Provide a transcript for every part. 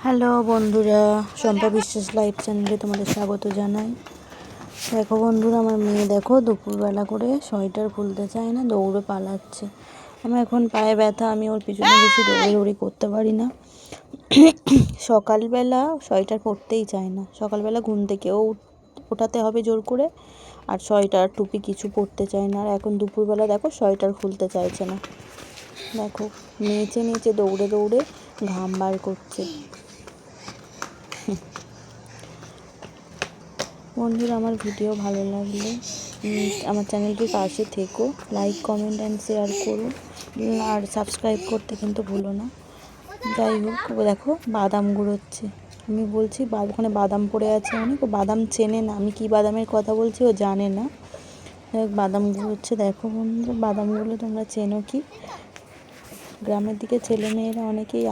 Hello বন্ধুরা, শম্পা বিশ্বাস live চ্যানেলে তোমাদের স্বাগত জানাই। দেখো বন্ধুরা, আমার মেয়ে দেখো দুপুরবেলা করে সোয়েটার খুলতে চায় না, দৌড়ে পালাচ্ছে। আমার এখন পায়ে ব্যথা, আমি ওর পিছনে বেশি দৌড়াদৌড়ি করতে পারি না। সকালবেলা সোয়েটার পরতেই চায় না, সকালবেলা ঘুম থেকেও ওঠাতে হবে জোর করে, আর সোয়েটার টুপি কিছু পরতে চায় না। আর এখন দুপুরবেলা দেখো সোয়েটার খুলতে চাইছে না, দেখো নেচে নেচে দৌড়ে দৌড়ে ঘাম বার করছে। বন্ধুরা, আমার ভিডিও ভালো লাগলে আমার চ্যানেলটির পাশে থেকো, লাইক কমেন্ট অ্যান্ড শেয়ার করো, আর সাবস্ক্রাইব করতে কিন্তু ভুলো না। যাই হোক, ও দেখো বাদাম গুঁড়োচ্ছে। আমি বলছি ওখানে বাদাম পড়ে আছে অনেক, ও বাদাম চেনে না, আমি কি বাদামের কথা বলছি ও জানে না। বাদাম গুঁড়োচ্ছে। দেখো বন্ধুরা, বাদামগুলো তোমরা চেনো কি? গ্রামের দিকে ছেলেমেয়েরা অনেকেই,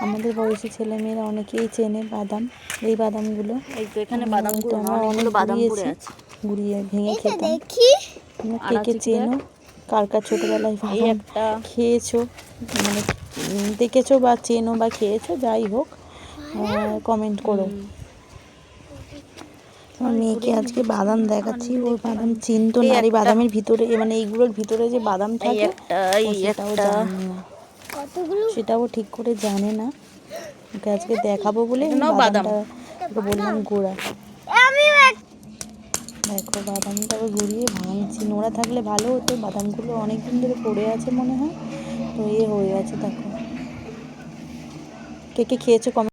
আমাদের বয়সী ছেলেমেয়েরা অনেকেই চেনে বাদাম, এই বাদামগুলো। এই তো এখানে বাদাম তো আমরা অনেক গুঁড়িয়েছি, গুঁড়িয়ে ভেঙে খেতাম। কে কে চেনো, কার কার ছোটোবেলায় বাদাম খেয়েছো, মানে দেখেছো বা চেনো বা খেয়েছো, যাই হোক কমেন্ট করো। আমার মেয়েকে আজকে বাদাম দেখাচ্ছি, ওই বাদাম চিনতো না। আর এই বাদামের ভিতরে, মানে এইগুলোর ভিতরে যে বাদাম থাকে ও সেটাও জানে না, সেটাও ঠিক করে জানে না। ওকে আজকে দেখাবো বলে বাদামটা ওকে বললাম গোড়া। দেখো বাদামটাকে ঘুরিয়ে ভাঙছি, নোড়া থাকলে ভালো হতো, বাদামগুলো অনেক দিন ধরে পড়ে আছে মনে হয়, তো হয়ে আছে। দেখো কে কে খেয়েছো কমেন্ট